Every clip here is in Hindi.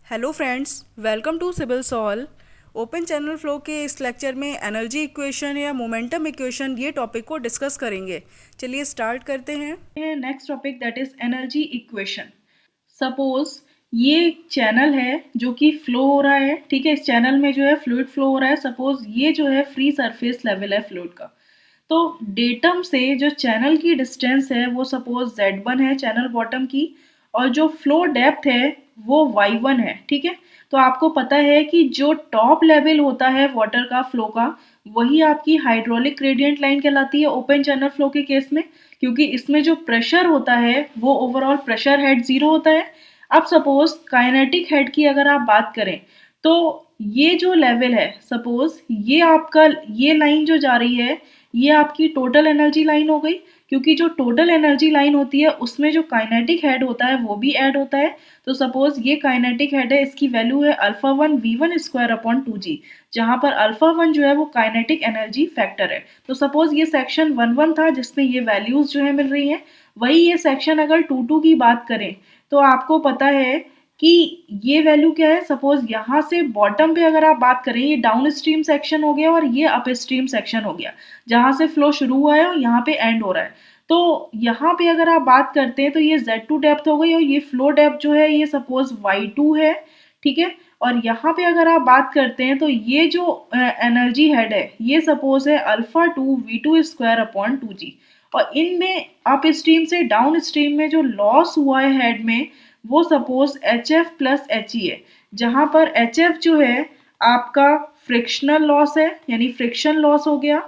Hello friends, welcome to civil soul. Open channel flow के इस लेक्चर में एनर्जी इक्वेशन या मोमेंटम इक्वेशन ये टॉपिक को डिस्कस करेंगे। चलिए स्टार्ट करते हैं। Next topic that is energy equation. Suppose ये चैनल है जो कि फ्लो हो रहा है, ठीक है। इस चैनल में जो है फ्लूइड फ्लो हो रहा है। सपोज ये जो है फ्री सरफेस लेवल है फ्लूइड का। तो डेटम से जो चैनल की डिस्टेंस है वो सपोज z1 है चैनल बॉटम की, और जो फ्लो डेप्थ है वो y1 है, ठीक है। तो आपको पता है कि जो टॉप लेवल होता है वाटर का फ्लो का, वही आपकी हाइड्रोलिक ग्रेडियंट लाइन कहलाती है ओपन चैनल फ्लो के केस में, क्योंकि इसमें जो प्रेशर होता है वो ओवरऑल प्रेशर हेड जीरो होता है। अब सपोज काइनेटिक हेड की अगर आप बात करें तो ये जो लेवल है, सपोज ये आपका ये लाइन जो जा रही है ये आपकी टोटल एनर्जी लाइन हो गई, क्योंकि जो टोटल एनर्जी लाइन होती है उसमें जो काइनेटिक हेड होता है वो भी ऐड होता है। तो सपोज ये काइनेटिक हेड है, इसकी वैल्यू है alpha one V one square upon two g, जहाँ पर अल्फा वन जो है वो काइनेटिक एनर्जी फैक्टर है। तो सपोज ये सेक्शन वन वन था जिसमें ये वैल्यूज जो है मिल रही हैं। वही ये सेक्शन अगर टू टू की बात करें तो आपको पता है कि ये वैल्यू क्या है। सपोज यहाँ से बॉटम पे अगर आप बात करें, ये डाउन स्ट्रीम सेक्शन हो गया और ये अप स्ट्रीम सेक्शन हो गया, जहाँ से फ्लो शुरू हुआ है और यहाँ पे एंड हो रहा है। तो यहाँ पे अगर आप बात करते हैं तो ये Z2 डेप्थ हो गई और ये फ्लो डेप्थ जो है ये सपोज Y2 है, ठीक है। और यहाँ पे अगर आप बात करते हैं तो ये जो एनर्जी हेड है ये सपोज है alpha two V two square upon two g. और इनमें अप स्ट्रीम से डाउन स्ट्रीम में जो लॉस हुआ है हेड में वो suppose H F plus H E है, जहाँ पर एच एफ जो है आपका फ्रिक्शनल लॉस है, यानी फ्रिक्शन लॉस हो गया,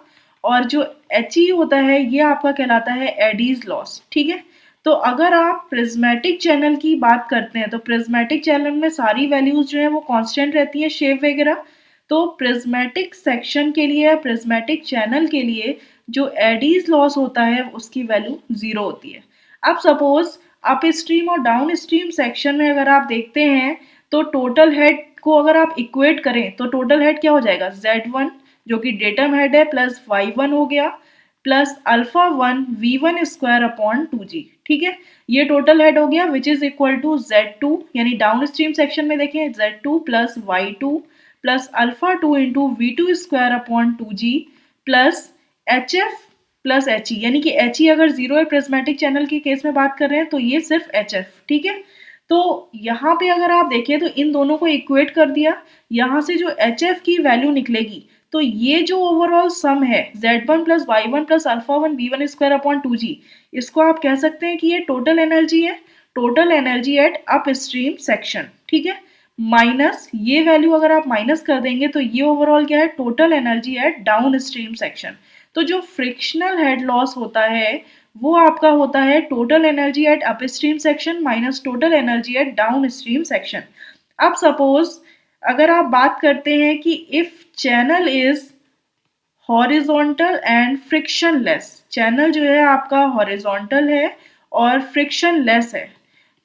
और जो एच ई होता है ये आपका कहलाता है एडीज लॉस, ठीक है। तो अगर आप प्रिज्मेटिक चैनल की बात करते हैं तो प्रिज्मेटिक चैनल में सारी वैल्यूज जो है वो कांस्टेंट रहती है, शेप वगैरह। तो प्रिज्मेटिक सेक्शन के लिए, प्रिज्मेटिक चैनल के लिए जो एडीज लॉस होता है उसकी वैल्यू जीरो होती है। अब सपोज अप स्ट्रीम और डाउन स्ट्रीम सेक्शन में अगर आप देखते हैं तो टोटल हेड को अगर आप इक्वेट करें तो टोटल हेड क्या हो जाएगा, Z1 जो कि डेटम हेड है प्लस Y1 हो गया plus alpha one V one square upon two g, ठीक है। ये टोटल हेड हो गया विच इज इक्वल टू Z2, यानी डाउन स्ट्रीम सेक्शन में देखें Z2 plus Y2 plus alpha two into V two square upon two G plus H F plus H E, यानी कि एच ई अगर जीरो है प्रिज्मेटिक चैनल के केस में बात कर रहे हैं तो ये सिर्फ एच एफ, ठीक है। तो यहाँ पे अगर आप देखें तो इन दोनों को इक्वेट कर दिया, यहाँ से जो एच एफ की वैल्यू निकलेगी तो ये जो ओवरऑल सम है Z1 plus Y one plus alpha one V one square upon two g, इसको आप कह सकते हैं कि ये टोटल एनर्जी है, total energy at upstream section, ठीक है। माइनस ये वैल्यू अगर आप माइनस कर देंगे तो ये ओवरऑल क्या है, total energy eight down stream section. तो जो फ्रिक्शनल हेड लॉस होता है वो आपका होता है total energy at upstream section minus total energy eight down stream section. अब सपोज अगर आप बात करते हैं कि if channel is horizontal and frictionless, channel जो है आपका हॉरिजॉन्टल है और फ्रिक्शनलेस है,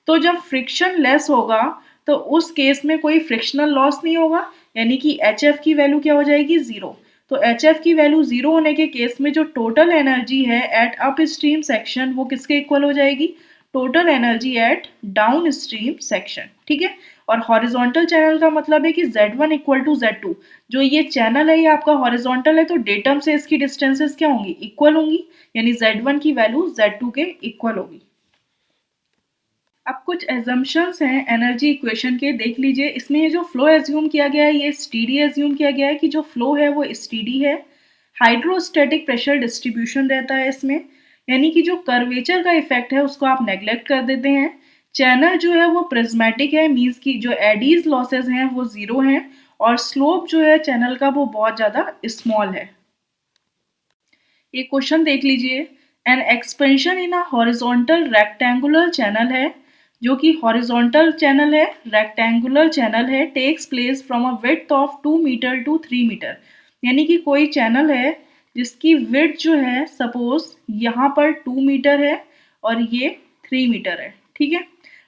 तो जब फ्रिक्शन लेस होगा तो उस केस में कोई फ्रिक्शनल लॉस नहीं होगा, यानी कि एच एफ की वैल्यू क्या हो जाएगी, जीरो। तो एच एफ की वैल्यू जीरो होने के केस में जो टोटल एनर्जी है एट अप स्ट्रीम सेक्शन वो किसके इक्वल हो जाएगी, total energy eight down stream section, ठीक है। और हॉरिजॉन्टल चैनल का मतलब है कि Z1 इक्वल टू Z2, जो ये चैनल है ये आपका हॉरिजॉन्टल है तो डेटम से इसकी डिस्टेंसेस क्या होंगी, इक्वल होंगी, यानी Z1 की वैल्यू Z2 के इक्वल होगी। अब कुछ एजम्पशंस हैं एनर्जी इक्वेशन के, देख लीजिए। इसमें ये जो फ्लो एज्यूम किया गया है ये स्टीडी एज्यूम किया गया है कि जो फ्लो है वो स्टीडी है। हाइड्रोस्टैटिक प्रेशर डिस्ट्रीब्यूशन रहता है इसमें, यानी कि जो कर्वेचर का इफेक्ट है उसको आप नेग्लेक्ट कर देते हैं। चैनल जो है वो प्रिज्मेटिक है, मीन्स की जो एडीज लॉसेज हैं वो जीरो हैं, और स्लोप जो है चैनल का वो बहुत ज़्यादा स्मॉल है। ये क्वेश्चन देख लीजिए। An expansion in a horizontal rectangular channel है, जो कि हॉरिजॉन्टल चैनल है, रेक्टेंगुलर चैनल है, takes place from a width of 2 metre to 3 metre, यानी कि कोई चैनल है जिसकी विड्थ जो है सपोज यहाँ पर 2 मीटर है और ये 3 मीटर है, ठीक है।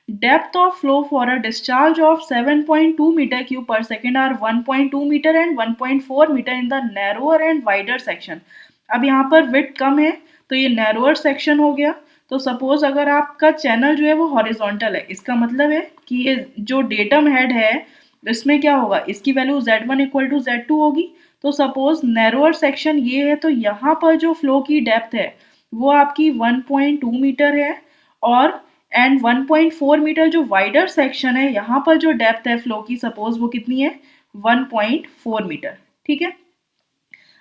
Depth of flow for a discharge of 7.2 metre cube per second are 1.2 metre and 1.4 metre in the narrower and wider section. अब यहाँ पर विड्थ कम है तो ये नैरोअर सेक्शन हो गया, तो सपोज अगर आपका चैनल जो है वो हॉरिजॉन्टल है, इसका मतलब है कि ये जो डेटम हेड है इसमें क्या होगा, इसकी value Z1 equal to Z2 होगी। तो सपोज नैरोअर सेक्शन ये है, तो यहाँ पर जो फ्लो की डेप्थ है वो आपकी 1.2 मीटर है, और एंड 1.4 मीटर जो वाइडर सेक्शन है, यहाँ पर जो डेप्थ है फ्लो की सपोज वो कितनी है, 1.4 मीटर। ठीक है,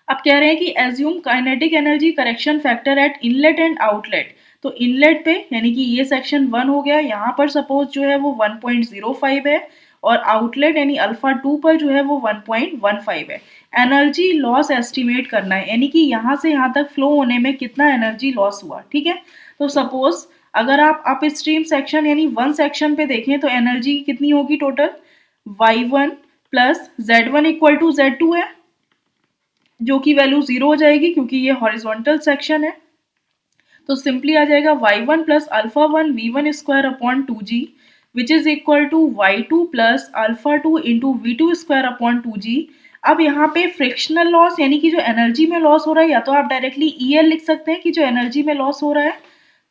अब कह रहे हैं कि assume kinetic energy correction factor eight inlet and outlet. तो इनलेट पे यानी कि ये सेक्शन 1 हो गया, यहाँ पर सपोज जो है वो 1.05 है, और आउटलेट यानी अल्फा 2 पर जो है वो 1.15 है। एनर्जी लॉस एस्टिमेट करना है, यानी कि यहाँ से यहाँ तक फ्लो होने में कितना एनर्जी लॉस हुआ। ठीक है, तो सपोज अगर आप अप स्ट्रीम सेक्शन यानी 1 सेक्शन पे देखें तो एनर्जी कितनी होगी total, y1 plus z1 equal to z2 है, जो कि वैल्यू 0 हो जाएगी क्योंकि ये हॉरिजॉन्टल सेक्शन है। तो सिंपली आ जाएगा y1 plus alpha 1 v1 square upon 2g which is equal to y2 plus alpha 2 into v2 square upon 2g। अब यहाँ पे फ्रिक्शनल लॉस यानी कि जो एनर्जी में लॉस हो रहा है, या तो आप डायरेक्टली EL लिख सकते हैं कि जो एनर्जी में लॉस हो रहा है।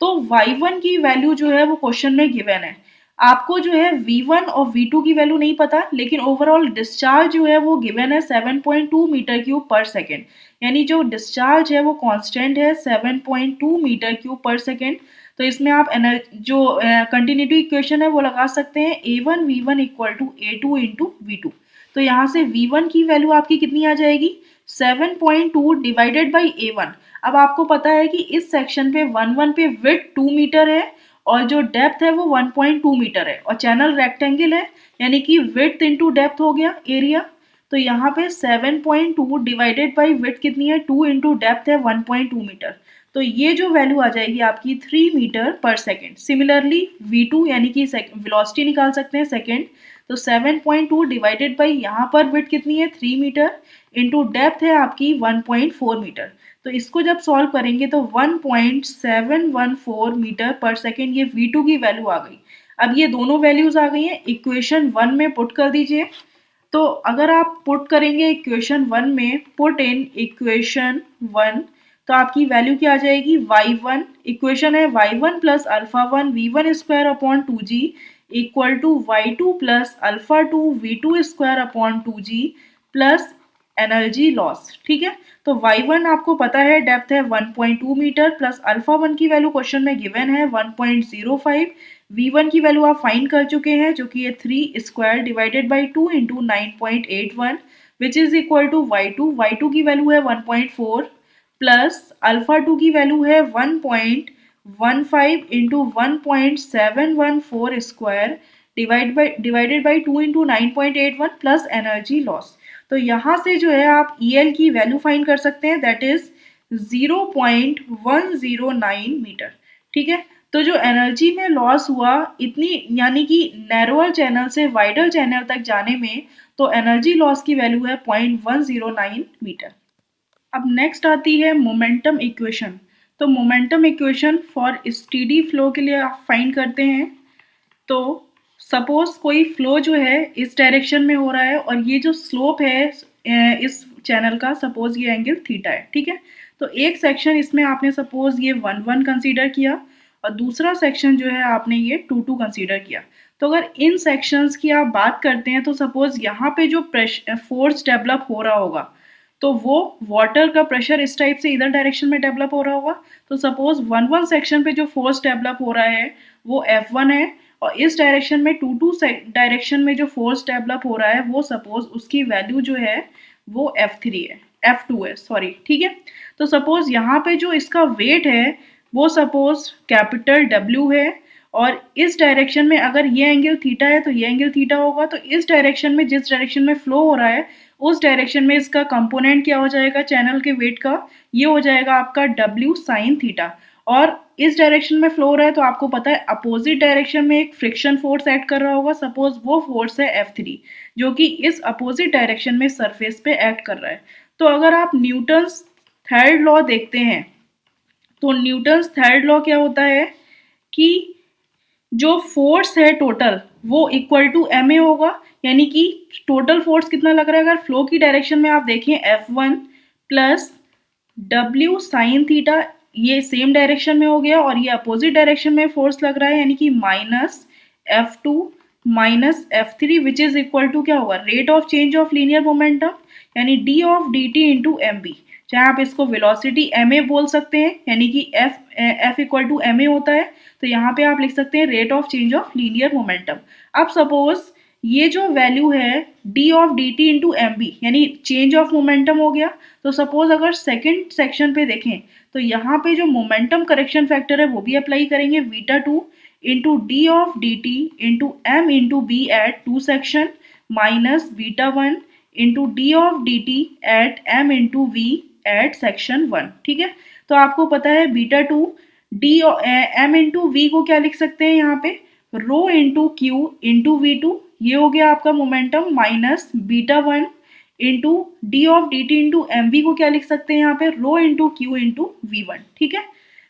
तो y1 की वैल्यू जो है वो क्वेश्चन में गिवन है, आपको जो है v1 और v2 की वैल्यू नहीं पता, लेकिन ओवरऑल डिस्चार्ज जो है वो गिवन है 7.2 मीटर क्यूब पर सेकेंड, यानी जो डिस्चार्ज है वो कांस्टेंट है 7.2 मीटर क्यूब पर सेकेंड। तो इसमें आप जो कंटिन्यूटी इक्वेशन है वो लगा सकते हैं a1 v1 equal to a2 into v2। तो यहाँ से v1 की वैल्यू आपकी कितनी आ जाएगी, 7.2 डिवाइडेड बाई a1। अब आपको पता है कि इस सेक्शन पे 1 पे विड्थ 2 मीटर है और जो डेप्थ है वो 1.2 मीटर है, और चैनल रेक्टेंगल है यानी कि विड्थ इंटू डेप्थ हो गया एरिया। तो यहाँ पे 7.2 डिवाइडेड बाई विड्थ कितनी है, 2 इंटू डेप्थ है 1.2 मीटर। तो ये जो वैल्यू आ जाएगी आपकी 3 मीटर पर सेकेंड। सिमिलरली v2 यानी कि वेलोसिटी निकाल सकते हैं सेकेंड। तो 7.2 डिवाइडेड बाई यहाँ पर विड्थ कितनी है 3 मीटर इंटू डेप्थ है आपकी 1.4 मीटर। तो इसको जब सॉल्व करेंगे तो 1.714 मीटर पर सेकेंड ये v2 की वैल्यू आ गई। अब ये दोनों वैल्यूज आ गई हैं, इक्वेशन 1 में पुट कर दीजिए। तो अगर आप पुट करेंगे इक्वेशन 1 में, पुट इन इक्वेशन 1, तो आपकी वैल्यू क्या आ जाएगी, y1 इक्वेशन है y1 plus alpha 1 v1 square upon 2g equal to y2 plus alpha 2 v2 square upon 2g plus energy loss. ठीक है, तो y1 आपको पता है डेप्थ है 1.2 मीटर, प्लस अल्फा 1 की वैल्यू क्वेश्चन में गिवन है 1.05, v1 की वैल्यू आप फाइंड कर चुके हैं जो कि ये 3 square divided by 2 into 9.81 which is equal to y2 की वैल्यू है 1.4 प्लस अल्फा 2 की वैल्यू है 1.15 into 1.714 square divided by 2 into 9.81 plus energy loss. तो यहाँ से जो है आप EL की वैल्यू फाइंड कर सकते हैं, दैट इज 0.109 मीटर। ठीक है, तो जो एनर्जी में लॉस हुआ इतनी, यानी कि नैरोअर चैनल से वाइडर चैनल तक जाने में, तो एनर्जी लॉस की वैल्यू है 0.109 मीटर। अब नेक्स्ट आती है मोमेंटम इक्वेशन। तो momentum equation for steady flow के लिए आप फाइंड करते हैं। तो सपोज कोई फ्लो जो है इस डायरेक्शन में हो रहा है और ये जो स्लोप है इस चैनल का, सपोज ये एंगल थीटा है। ठीक है, तो एक सेक्शन इसमें आपने सपोज ये 1 कंसीडर किया और दूसरा सेक्शन जो है आपने ये 2 कंसीडर किया। तो अगर इन सेक्शंस की आप बात करते हैं तो सपोज यहाँ पे जो फोर्स डेवलप हो रहा होगा तो वो वाटर का प्रेशर इस टाइप से इधर डायरेक्शन में डेवलप हो रहा होगा। तो सपोज 1 सेक्शन पे जो फोर्स डेवलप हो रहा है वो F1 है, और इस डायरेक्शन में 2 डायरेक्शन में जो फोर्स डेवलप हो रहा है वो सपोज उसकी वैल्यू जो है वो F3 है, F2 है सॉरी। ठीक है, तो सपोज यहाँ पे जो इसका वेट है वो सपोज कैपिटल W है, और इस डायरेक्शन में अगर ये एंगल थीटा है तो ये एंगल थीटा होगा। तो इस डायरेक्शन में जिस डायरेक्शन में फ्लो हो रहा है उस डायरेक्शन में इसका कंपोनेंट क्या हो जाएगा चैनल के वेट का, ये हो जाएगा आपका W साइन थीटा। और इस डायरेक्शन में फ्लो हो रहा है तो आपको पता है अपोजिट डायरेक्शन में एक फ्रिक्शन फोर्स एक्ट कर रहा होगा, सपोज वो फोर्स है F3 जो कि इस अपोजिट डायरेक्शन में सरफेस पे एक्ट कर रहा है। तो अगर आप न्यूटन्स थर्ड लॉ देखते हैं तो न्यूटन्स थर्ड लॉ क्या होता है कि जो फोर्स है टोटल वो इक्वल टू ma होगा, यानी कि टोटल फोर्स कितना लग रहा है अगर फ्लो की डायरेक्शन में आप देखें F1 plus W sine theta ये सेम डायरेक्शन में हो गया और ये अपोजिट डायरेक्शन में फोर्स लग रहा है, यानी कि -F2 -F3 which is equal to क्या होगा, rate of change of linear momentum यानी d of dt into M B, चाहे आप इसको वेलोसिटी ma बोल सकते हैं, यानी कि f इक्वल टू ma होता है, तो यहाँ पे आप लिख सकते हैं rate of change of linear momentum. अब सपोज ये जो वैल्यू है d of dt into M B यानी चेंज ऑफ मोमेंटम हो गया, तो सपोज अगर सेकेंड सेक्शन पे देखें तो यहाँ पे जो मोमेंटम करेक्शन फैक्टर है वो भी अप्लाई करेंगे, beta 2 into D of D T into M into B at 2 section minus beta 1 into D of D T at M into V at section 1। ठीक है, तो आपको पता है beta 2 D M into V को क्या लिख सकते हैं यहाँ पे, rho into Q into V two, ये हो गया आपका momentum, minus beta 1 into D of D T into M V को क्या लिख सकते हैं यहाँ पे, rho into Q into V one. ठीक है,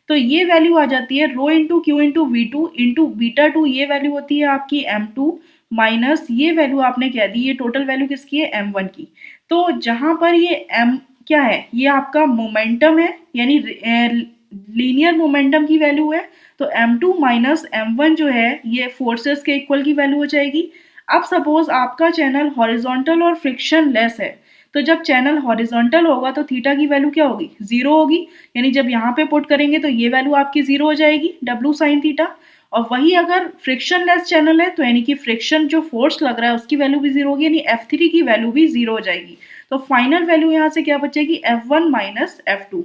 तो ये वैल्यू आ जाती है rho into Q into V two into beta 2, ये वैल्यू होती है आपकी m2 माइनस ये वैल्यू आपने कह दी, ये टोटल वैल्यू किसकी है, m1 की। तो जहाँ पर ये m क्या है, ये आपका मोमेंटम है, यानी लीनियर मोमेंटम की वैल्यू है, तो m2 माइनस m1 जो है ये फोर्सेस के इक्वल की वैल्यू हो जाएगी। अब सपोज आपका चैनल हॉरिजॉन्टल और फ्रिक्शन लेस है, तो जब चैनल हॉरिजॉन्टल होगा तो थीटा की वैल्यू क्या होगी, जीरो होगी, यानी जब यहाँ पे पुट करेंगे तो ये वैल्यू आपकी जीरो हो जाएगी, डब्ल्यू साइन थीटा। और वही अगर फ्रिक्शन लेस चैनल है तो यानी कि फ्रिक्शन जो फोर्स लग रहा है उसकी वैल्यू भी जीरो होगी, यानी F3 की वैल्यू भी जीरो हो जाएगी। तो फाइनल वैल्यू यहाँ से क्या बचेगी, F1 माइनस F2।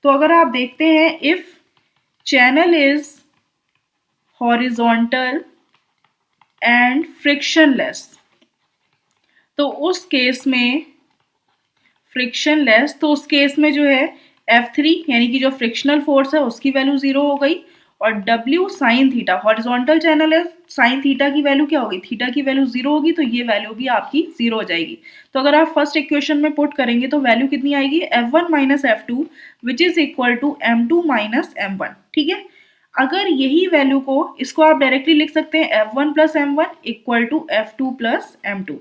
तो अगर आप देखते हैं if channel is horizontal and frictionless, तो उस केस में फ्रिक्शनलेस, तो उस केस में जो है F3 यानी कि जो फ्रिक्शनल फोर्स है उसकी वैल्यू जीरो हो गई, और W sine theta, horizontal channel है, साइन थीटा की वैल्यू क्या होगी, थीटा की वैल्यू जीरो होगी, तो ये वैल्यू भी आपकी जीरो हो जाएगी। तो अगर आप फर्स्ट इक्वेशन में पुट करेंगे तो वैल्यू कितनी आएगी, F1 minus F2 which is equal to M2 minus M1। ठीक है, अगर यही वैल्यू को इसको आप डायरेक्टली लिख सकते हैं F1 plus M1 equal to F2 plus M2।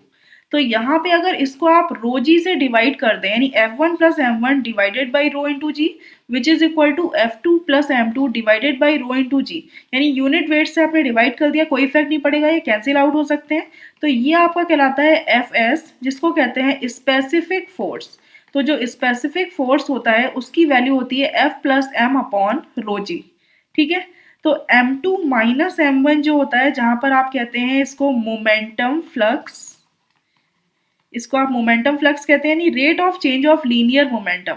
तो यहाँ पे अगर इसको आप रो जी से डिवाइड कर दें, यानी F1 plus M1 divided by rho into g which is equal to F2 plus M2 divided by rho into g, यानी यूनिट वेट से आपने डिवाइड कर दिया, कोई इफेक्ट नहीं पड़ेगा, ये कैंसिल आउट हो सकते हैं। तो ये आपका कहलाता है Fs, जिसको कहते हैं स्पेसिफिक फोर्स। तो जो स्पेसिफिक फोर्स होता है उसकी वैल्यू होती है F plus M upon rho g. ठीक है, तो M2 माइनस M1 जो होता है, जहां पर आप कहते हैं इसको मोमेंटम फ्लक्स, इसको आप मोमेंटम फ्लक्स कहते हैं, यानी rate of change of linear momentum,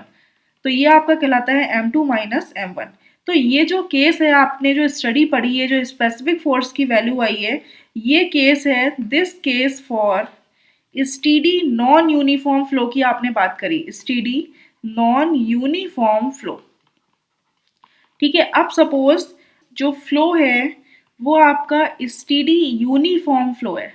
तो ये आपका कहलाता है M2 माइनस M1। तो ये जो केस है आपने जो स्टडी पढ़ी है, जो स्पेसिफिक फोर्स की वैल्यू आई है, ये केस है this case for steady non uniform flow की आपने बात करी, स्टीडी नॉन यूनिफॉर्म फ्लो। ठीक है, अब सपोज जो फ्लो है वो आपका स्टीडी यूनिफॉर्म फ्लो है,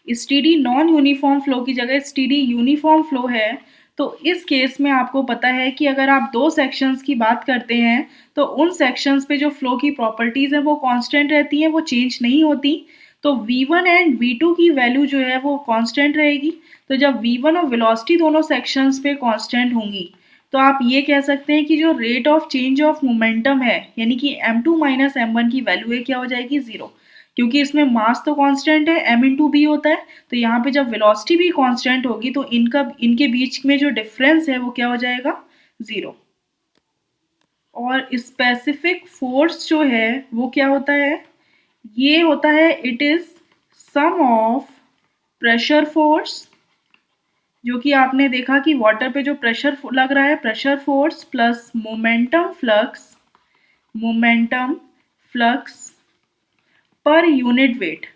स्टीडी नॉन यूनिफॉर्म फ्लो की जगह स्टीडी यूनिफॉर्म फ्लो है। तो इस केस में आपको पता है कि अगर आप दो सेक्शंस की बात करते हैं तो उन सेक्शंस पे जो फ्लो की प्रॉपर्टीज हैं वो कांस्टेंट रहती हैं, वो चेंज नहीं होती। तो V1 एंड V2 की वैल्यू जो है वो कांस्टेंट रहेगी। तो जब V1 और वेलोसिटी दोनों सेक्शंस पे कांस्टेंट होंगी तो आप ये कह सकते हैं कि जो rate of change of momentum है, यानी कि M2 माइनस M1 की वैल्यू है क्या हो जाएगी, जीरो, क्योंकि इसमें मास तो कांस्टेंट है, m इंटू बी होता है। तो यहाँ पे जब वेलोसिटी भी कांस्टेंट होगी तो इनके बीच में जो डिफरेंस है वो क्या हो जाएगा, जीरो। और स्पेसिफिक फोर्स जो है वो क्या होता है, ये होता है it is sum of pressure force, जो कि आपने देखा कि वाटर पे जो प्रेशर लग रहा है, pressure force plus momentum flux per unit weight,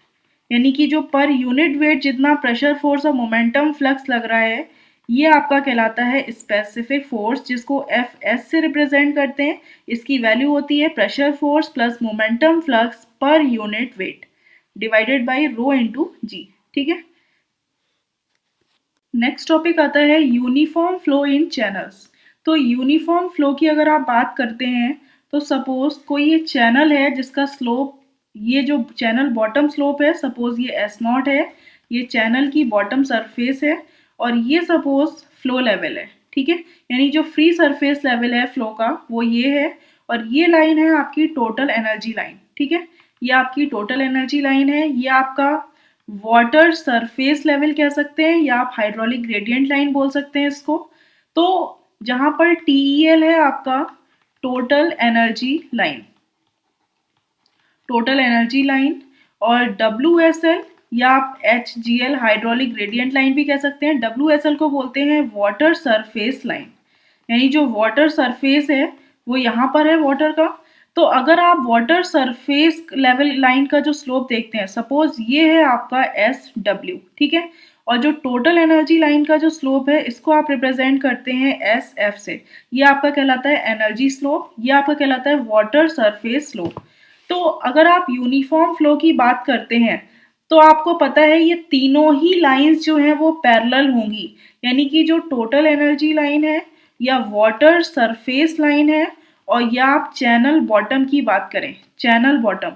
यानी कि जो पर यूनिट वेट जितना प्रेशर फोर्स और मोमेंटम फ्लक्स लग रहा है, ये आपका कहलाता है स्पेसिफिक फोर्स, जिसको Fs से रिप्रेजेंट करते हैं। इसकी वैल्यू होती है pressure force plus momentum flux per unit weight divided by rho into g. ठीक है, नेक्स्ट टॉपिक आता है यूनिफॉर्म फ्लो इन चैनल्स। तो यूनिफॉर्म फ्लो की अगर आप बात करते हैं तो सपोज कोई ये चैनल है जिसका स्लोप, ये जो चैनल बॉटम स्लोप है, सपोज ये S0 है, ये चैनल की बॉटम सरफेस है, और ये सपोज फ्लो लेवल है। ठीक है, यानी जो फ्री सरफेस लेवल है फ्लो का वो ये है, और ये लाइन है आपकी टोटल एनर्जी लाइन, ठीक है। ये आपकी टोटल एनर्जी लाइन है, ये आपका वाटर सरफेस लेवल कह सकते हैं या आप हाइड्रोलिक ग्रेडियंट लाइन बोल सकते हैं इसको। तो जहां पर TEL है आपका total energy line, total energy line, और WSL या आप HGL हाइड्रोलिक ग्रेडियंट लाइन भी कह सकते हैं। WSL को बोलते हैं वाटर सरफेस लाइन, यानी जो वाटर सरफेस है वो यहाँ पर है वाटर का। तो अगर आप वाटर सरफेस लेवल लाइन का जो स्लोप देखते हैं, सपोज ये है आपका SW, ठीक है, और जो टोटल एनर्जी लाइन का जो स्लोप है इसको आप रिप्रेजेंट करते हैं SF से। ये आपका कहलाता है एनर्जी स्लोप, ये आपका कहलाता है वाटर सरफेस स्लोप। तो अगर आप यूनिफॉर्म फ्लो की बात करते हैं तो आपको पता है ये तीनों ही लाइंस जो हैं वो पैरेलल होंगी, यानी कि जो टोटल एनर्जी लाइन है या वाटर सरफेस लाइन है और या आप चैनल बॉटम की बात करें, चैनल बॉटम,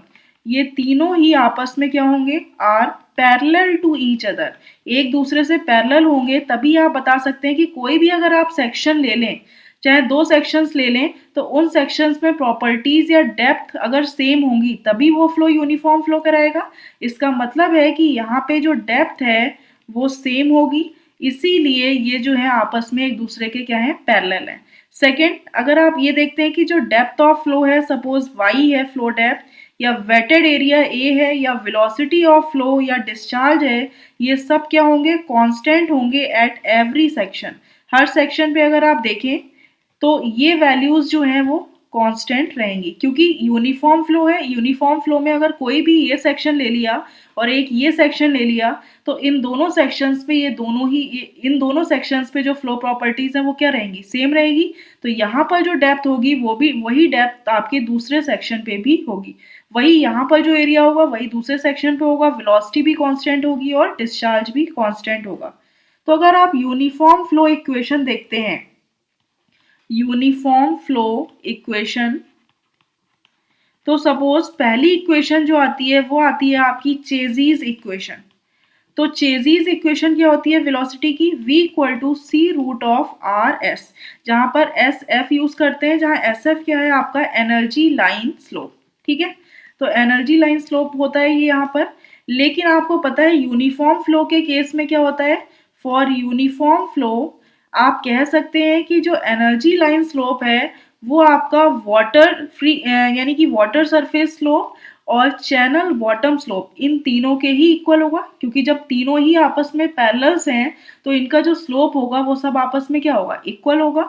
ये तीनों ही आपस में क्या होंगे, are parallel to each other, एक दूसरे से पैरेलल होंगे। तभी आप बता सकते हैं कि कोई भी अगर आप सेक्शन ले लें, चाहे 2 सेक्शंस ले लें, तो उन सेक्शंस में प्रॉपर्टीज या डेप्थ अगर सेम होंगी तभी वो फ्लो यूनिफॉर्म फ्लो कराएगा। इसका मतलब है कि यहाँ पे जो डेप्थ है वो सेम होगी, इसीलिए ये जो है आपस में एक दूसरे के क्या है, पैरेलल है। सेकेंड, अगर आप ये देखते हैं कि जो डेप्थ ऑफ फ्लो है, सपोज y है फ्लो डेप्थ, या वेटेड एरिया A है, या वेलोसिटी ऑफ फ्लो या डिस्चार्ज है, ये सब क्या होंगे, कांस्टेंट होंगे at every section. Her section पे अगर आप देखें तो ये वैल्यूज जो हैं वो कांस्टेंट रहेंगी, क्योंकि यूनिफॉर्म फ्लो है। यूनिफॉर्म फ्लो में अगर कोई भी ये सेक्शन ले लिया और एक ये सेक्शन ले लिया तो इन दोनों सेक्शंस पे इन दोनों सेक्शंस पे जो फ्लो प्रॉपर्टीज हैं वो क्या रहेंगी, सेम रहेगी। तो यहाँ पर जो डेप्थ होगी वो भी वही डेप्थ आपके दूसरे सेक्शन पे भी होगी, वही यहाँ पर जो एरिया होगा वही दूसरे सेक्शन पे होगा, वेलोसिटी भी कांस्टेंट होगी और डिस्चार्ज भी कांस्टेंट होगा। तो अगर आप यूनिफॉर्म फ्लो इक्वेशन देखते हैं, यूनिफॉर्म फ्लो इक्वेशन, तो सपोज पहली इक्वेशन जो आती है वो आती है आपकी चेजीज इक्वेशन। तो चेजीज इक्वेशन क्या होती है वेलोसिटी की, v equal to C root of R S, जहां पर एस एफ यूज करते हैं, जहां एस एफ क्या है आपका एनर्जी लाइन स्लोप, ठीक है। तो एनर्जी लाइन स्लोप होता है ये यहाँ पर। लेकिन आपको पता है यूनिफॉर्म फ्लो के केस में क्या होता है, फॉर यूनिफॉर्म फ्लो आप कह सकते हैं कि जो एनर्जी लाइन स्लोप है वो आपका वाटर फ्री यानी कि वाटर सरफेस स्लोप और चैनल बॉटम स्लोप इन तीनों के ही इक्वल होगा, क्योंकि जब तीनों ही आपस में पैरेलल्स हैं तो इनका जो स्लोप होगा वो सब आपस में क्या होगा, इक्वल होगा।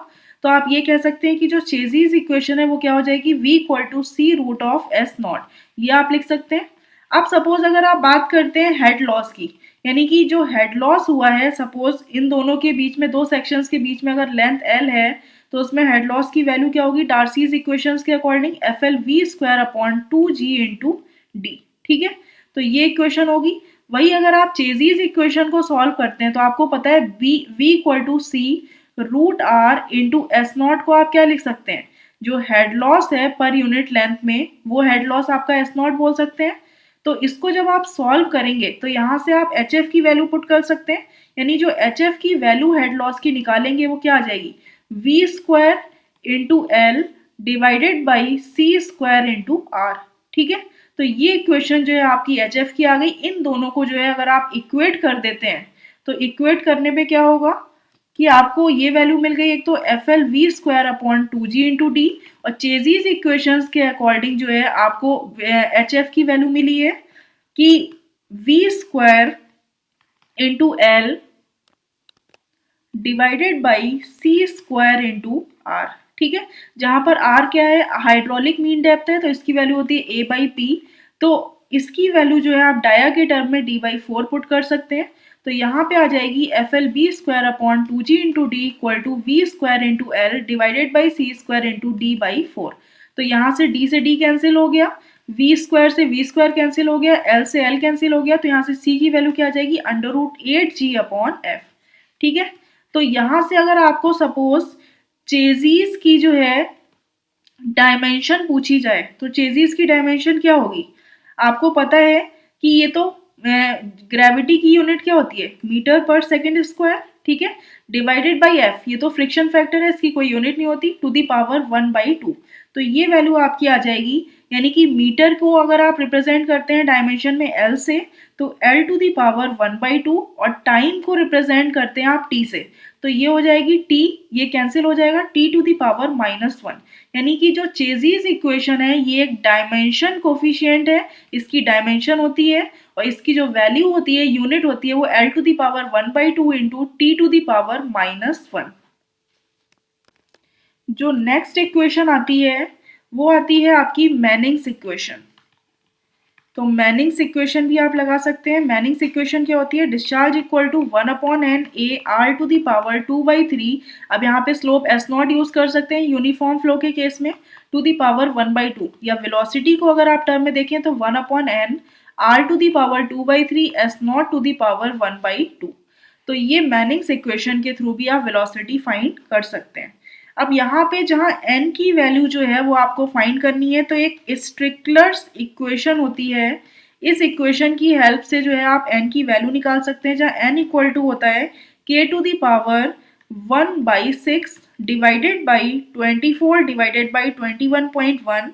तो आप ये कह सकते हैं कि जो चेजीज इक्वेशन है वो क्या हो जाएगी, v equal to C root of S naught, ये आप लिख सकते हैं। अब सपोज अगर आप बात करते हैं हेड लॉस की, यानी कि जो हेड लॉस हुआ है, सपोज इन दोनों के बीच में, दो सेक्शंस के बीच में अगर लेंथ L है तो उसमें हेड लॉस की वैल्यू क्या होगी, डार्सीज इक्वेशंस के अकॉर्डिंग FLV²/2g/d, ठीक है। तो ये इक्वेशन होगी। वही अगर आप चेजीज इक्वेशन को सॉल्व करते हैं तो आपको पता है v equal to C root R into S naught को आप क्या लिख सकते हैं, जो हेड लॉस है पर यूनिट लेंथ में वो हेड लॉस आपका एस नॉट बोल सकते हैं। तो इसको जब आप सॉल्व करेंगे तो यहाँ से आप HF की वैल्यू पुट कर सकते हैं, यानी जो HF की वैल्यू हेड लॉस की निकालेंगे वो क्या आ जाएगी, v² into L divided by C² into R, ठीक है। तो ये इक्वेशन जो है आपकी HF की आ गई। इन दोनों को जो है अगर आप इक्वेट कर देते हैं तो इक्वेट करने पे क्या होगा कि आपको ये वैल्यू मिल गई, एक तो FLV²/2g इंटू डी, और चेजीज इक्वेशंस के अकॉर्डिंग जो है आपको HF की वैल्यू मिली है कि v² into L divided by C² into R, ठीक है। जहां पर R क्या है, हाइड्रोलिक मीन डेप्थ है, तो इसकी वैल्यू होती है A/P। तो इसकी वैल्यू जो है आप डाया के टर्म में d/4 पुट कर सकते हैं। तो यहाँ पे आ जाएगी FLB²/2g into D equal to v² into L divided by C² into d/4। तो यहाँ से d से d कैंसिल हो गया, v² से v² कैंसिल हो गया, L से L कैंसिल हो गया, तो यहाँ से C की वैल्यू क्या आ जाएगी, √8g/f, ठीक है। तो यहाँ से अगर आपको सपोज चेजीज की जो है डायमेंशन पूछी जाए तो चेजीज की डायमेंशन क्या होगी, आपको पता है कि ये तो ग्रेविटी की यूनिट क्या होती है, मीटर पर सेकेंड स्क्वायर, ठीक है, डिवाइडेड बाई एफ, ये तो फ्रिक्शन फैक्टर है, इसकी कोई यूनिट नहीं होती, टू दी पावर 1/2। तो ये वैल्यू आपकी आ जाएगी, यानी कि मीटर को अगर आप रिप्रेजेंट करते हैं डायमेंशन में L से, तो L टू दी पावर 1/2, और टाइम को रिप्रेजेंट करते हैं आप T से, तो ये हो जाएगी T, ये कैंसिल हो जाएगा, T टू दी पावर -1। यानी कि जो चेज़ियस इक्वेशन है ये एक डायमेंशन कोफिशिएंट है, इसकी डायमेंशन होती है, और इसकी जो वैल्यू होती है, यूनिट होती है, वो L to the power 1/2 into T to the power -1। जो नेक्स्ट इक्वेशन आती है वो आती है आपकी मैनिंग्स इक्वेशन। तो मैनिंग्स इक्वेशन भी आप लगा सकते हैं। मैनिंग्स इक्वेशन क्या होती है, discharge equal to 1/n A R to the power 2/3। अब यहाँ पे स्लोप S0 यूज कर सकते हैं यूनिफॉर्म फ्लो के केस में, टू दी पावर 1/2, या वेलोसिटी को अगर आप टर्म में देखें तो 1/n R to the power 2/3 S0 to the power 1/2। तो ये मैनिंग्स इक्वेशन के थ्रू भी आप वेलोसिटी फाइंड कर सकते हैं। अब यहाँ पे जहाँ n की वैल्यू जो है वो आपको फाइंड करनी है, तो एक स्ट्रिकलर्स इक्वेशन होती है, इस इक्वेशन की हेल्प से जो है आप n की वैल्यू निकाल सकते हैं, जहाँ n इक्वल टू होता है k to the power 1/6 divided by 24 divided by 21.1,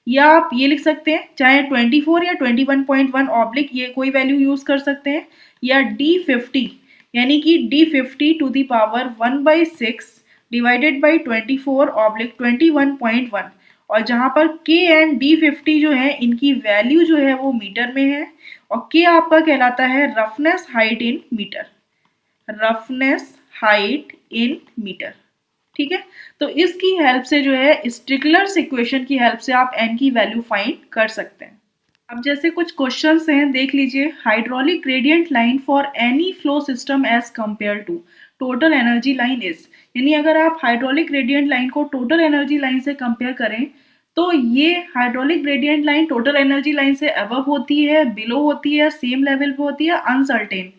या आप ये लिख सकते हैं चाहे 24 या 21.1 ऑब्लिक ये कोई वैल्यू यूज कर सकते हैं, या D50, यानी कि D50 to the power 1/6 divided by 24 oblique 21.1, और जहाँ पर k एंड D50 जो है इनकी वैल्यू जो है वो मीटर में है, और k आपका कहलाता है roughness height in metre, roughness height in metre. ठीक है, तो इसकी हेल्प से जो है स्ट्रिकलर्स इक्वेशन की हेल्प से आप n की वैल्यू फाइंड कर सकते हैं। अब जैसे कुछ क्वेश्चंस हैं, देख लीजिए। Hydraulic gradient line for any flow system as compare to total energy line is, यानी अगर आप हाइड्रोलिक ग्रेडियंट लाइन को टोटल एनर्जी लाइन से कंपेयर करें, तो ये hydraulic gradient line total energy line से अबव होती है, बिलो होती है, सेम लेवल पे होती है, अनसर्टेन।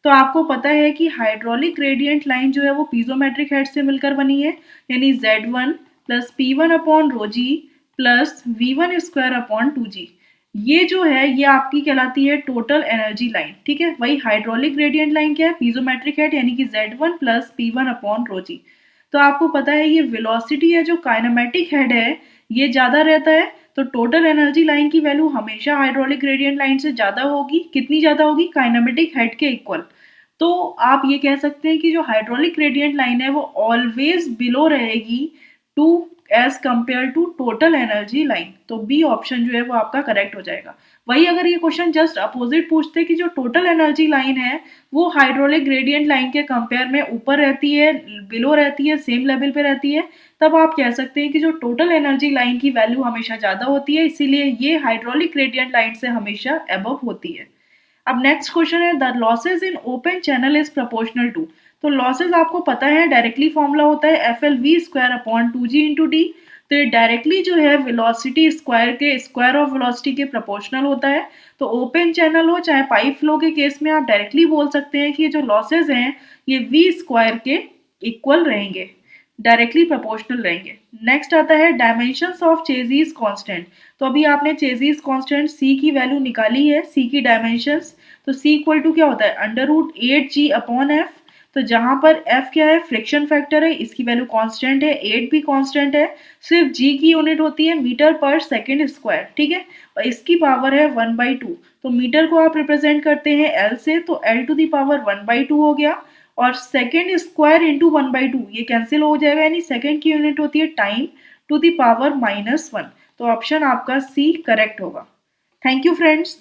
तो आपको पता है कि हाइड्रोलिक ग्रेडियंट लाइन जो है वो पीजोमेट्रिक हेड से मिलकर बनी है, यानी Z1 plus P1 upon rho g plus V1 square upon 2G। ये जो है ये आपकी कहलाती है टोटल एनर्जी लाइन। ठीक है, वही हाइड्रोलिक ग्रेडियंट लाइन क्या है, पीजोमेट्रिक हेड, यानी कि Z1 plus P1 upon rho जी। तो आपको पता है ये वेलोसिटी है जो काइनेमेटिक हेड है ये ज़्यादा रहता है, तो टोटल एनर्जी लाइन की वैल्यू हमेशा हाइड्रोलिक ग्रेडियंट लाइन से ज़्यादा होगी। कितनी ज़्यादा होगी, काइनेमेटिक हेड के इक्वल। तो आप ये कह सकते हैं कि जो हाइड्रोलिक ग्रेडियंट लाइन है वो ऑलवेज बिलो रहेगी to as compare to total energy line. तो बी ऑप्शन जो है वो आपका करेक्ट हो जाएगा। वही अगर ये क्वेश्चन जस्ट अपोजिट पूछते कि जो टोटल एनर्जी लाइन है वो हाइड्रोलिक ग्रेडियंट लाइन के कंपेयर में ऊपर रहती है, बिलो रहती है, सेम लेवल पे रहती है, तब आप कह सकते हैं कि जो टोटल एनर्जी लाइन की वैल्यू हमेशा ज़्यादा होती है, इसीलिए ये हाइड्रोलिक ग्रेडियंट लाइन से हमेशा अबव होती है। अब नेक्स्ट क्वेश्चन है, the losses in open channel is proportional to. तो लॉसेज आपको पता है डायरेक्टली फॉर्मूला होता है FLV square upon 2G into D. तो ये डायरेक्टली जो है वेलोसिटी स्क्वायर के स्क्वायर ऑफ वेलोसिटी के प्रोपोर्शनल होता है। तो ओपन चैनल हो चाहे पाइप फ्लो के केस में आप डायरेक्टली बोल सकते हैं कि ये जो लॉसेज हैं ये V स्क्वायर के इक्वल रहेंगे, डायरेक्टली प्रोपोर्शनल रहेंगे। नेक्स्ट आता है डायमेंशंस ऑफ चेज़ियस कांस्टेंट। तो अभी आपने चेज़ियस कांस्टेंट C की वैल्यू निकाली है, C की डायमेंशंस। तो C इक्वल टू क्या होता है, √8G अपॉन F। तो जहाँ पर F क्या है, फ्रिक्शन फैक्टर है, इसकी वैल्यू कांस्टेंट है, 8 भी कांस्टेंट है, सिर्फ G की यूनिट होती है मीटर पर सेकेंड स्क्वायर। ठीक है, और इसकी पावर है 1/2। तो मीटर को आप रिप्रेजेंट करते हैं L से, तो L टू दी पावर 1/2 हो गया, और सेकेंड स्क्वायर इंटू 1/2 ये कैंसिल हो जाएगा, यानी सेकेंड की यूनिट होती है टाइम टू दी पावर -1। तो ऑप्शन आपका C करेक्ट होगा। Thank you friends.